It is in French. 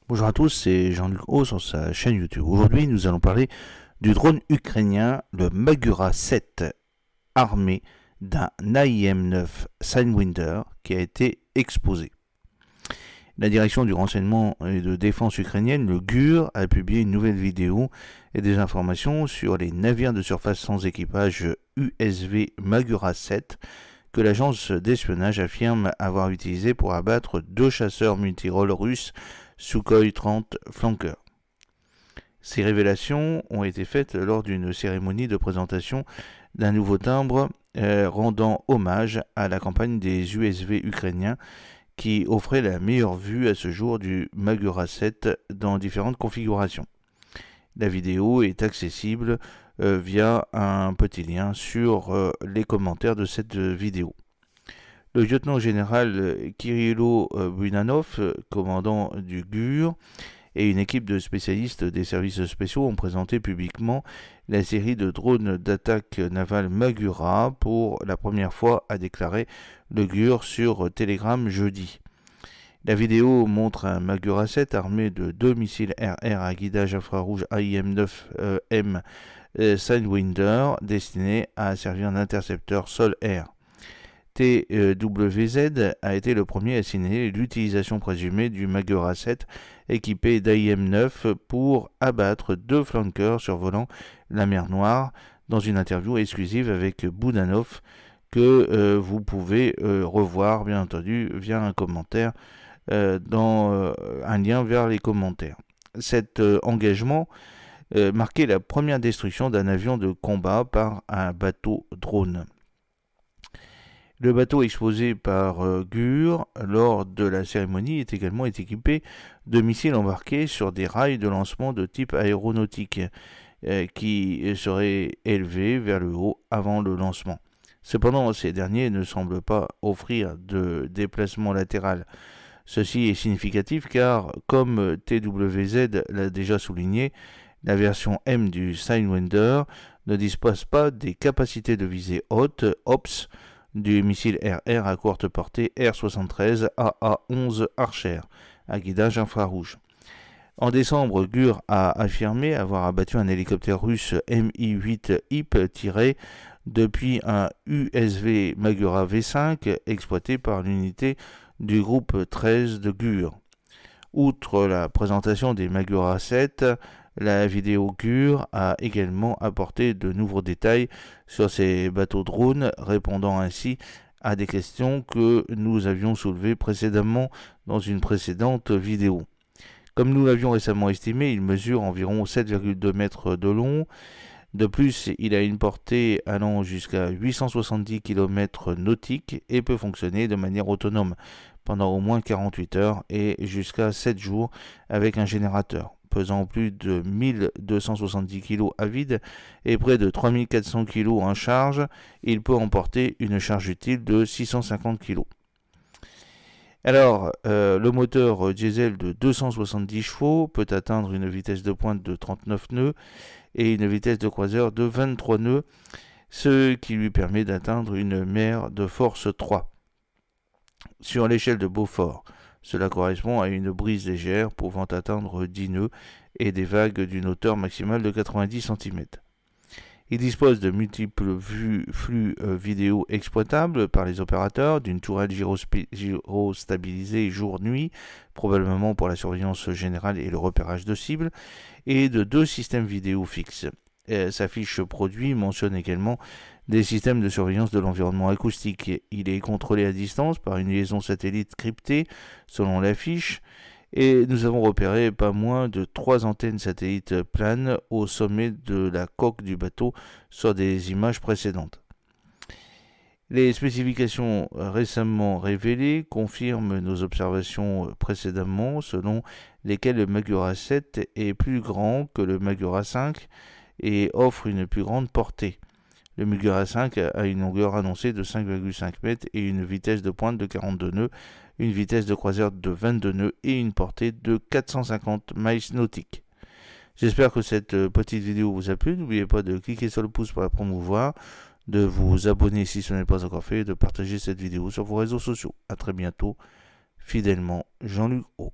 Bonjour à tous, c'est Jean-Luc O sur sa chaîne YouTube. Aujourd'hui, nous allons parler du drone ukrainien, le Magura 7, armé d'un AIM-9 Sidewinder qui a été exposé. La direction du renseignement et de défense ukrainienne, le GUR, a publié une nouvelle vidéo et des informations sur les navires de surface sans équipage USV Magura 7 que l'agence d'espionnage affirme avoir utilisé pour abattre deux chasseurs multirôles russes Sukhoi 30 Flanker. Ces révélations ont été faites lors d'une cérémonie de présentation d'un nouveau timbre rendant hommage à la campagne des USV ukrainiens qui offrait la meilleure vue à ce jour du Magura 7 dans différentes configurations. La vidéo est accessible via un petit lien sur les commentaires de cette vidéo. Le lieutenant-général Kirilo Budanov, commandant du GUR, et une équipe de spécialistes des services spéciaux ont présenté publiquement la série de drones d'attaque navale Magura pour la première fois, a déclaré le GUR sur Telegram jeudi. La vidéo montre un Magura 7 armé de deux missiles RR à guidage infrarouge AIM-9M Sidewinder destinés à servir d'intercepteur sol-air. TWZ a été le premier à signaler l'utilisation présumée du Magura 7 équipé d'AIM-9 pour abattre deux flankers survolant la mer Noire dans une interview exclusive avec Budanov que vous pouvez revoir bien entendu via un commentaire dans un lien vers les commentaires. Cet engagement marquait la première destruction d'un avion de combat par un bateau drone. Le bateau exposé par GUR lors de la cérémonie est également équipé de missiles embarqués sur des rails de lancement de type aéronautique qui seraient élevés vers le haut avant le lancement. Cependant, ces derniers ne semblent pas offrir de déplacement latéral. Ceci est significatif car, comme TWZ l'a déjà souligné, la version M du Sidewinder ne dispose pas des capacités de visée haute OPS du missile RR à courte portée R-73 AA-11 Archer à guidage infrarouge. En décembre, GUR a affirmé avoir abattu un hélicoptère russe Mi-8 IP tiré depuis un USV Magura V5 exploité par l'unité du groupe 13 de GUR. Outre la présentation des Magura 7, la vidéo GUR a également apporté de nouveaux détails sur ces bateaux drones, répondant ainsi à des questions que nous avions soulevées précédemment dans une précédente vidéo. Comme nous l'avions récemment estimé, il mesure environ 7,2 mètres de long. De plus, il a une portée allant jusqu'à 870 km nautiques et peut fonctionner de manière autonome pendant au moins 48 heures et jusqu'à 7 jours avec un générateur. Pesant plus de 1270 kg à vide et près de 3400 kg en charge, il peut emporter une charge utile de 650 kg. Alors, le moteur diesel de 270 chevaux peut atteindre une vitesse de pointe de 39 nœuds et une vitesse de croiseur de 23 nœuds, ce qui lui permet d'atteindre une mer de force 3. Sur l'échelle de Beaufort, cela correspond à une brise légère pouvant atteindre 10 nœuds et des vagues d'une hauteur maximale de 90 cm. Il dispose de multiples flux vidéo exploitables par les opérateurs, d'une tourelle gyrostabilisée jour-nuit, probablement pour la surveillance générale et le repérage de cibles, et de deux systèmes vidéo fixes. Sa fiche produit mentionne également des systèmes de surveillance de l'environnement acoustique. Il est contrôlé à distance par une liaison satellite cryptée selon la fiche, et nous avons repéré pas moins de 3 antennes satellites planes au sommet de la coque du bateau sur des images précédentes. Les spécifications récemment révélées confirment nos observations précédemment, selon lesquelles le Magura 7 est plus grand que le Magura 5 et offre une plus grande portée. Le Magura 5 a une longueur annoncée de 5,5 mètres et une vitesse de pointe de 42 nœuds, une vitesse de croisière de 22 nœuds et une portée de 450 miles nautiques. J'espère que cette petite vidéo vous a plu. N'oubliez pas de cliquer sur le pouce pour la promouvoir, de vous abonner si ce n'est pas encore fait et de partager cette vidéo sur vos réseaux sociaux. A très bientôt. Fidèlement, Jean-Luc O.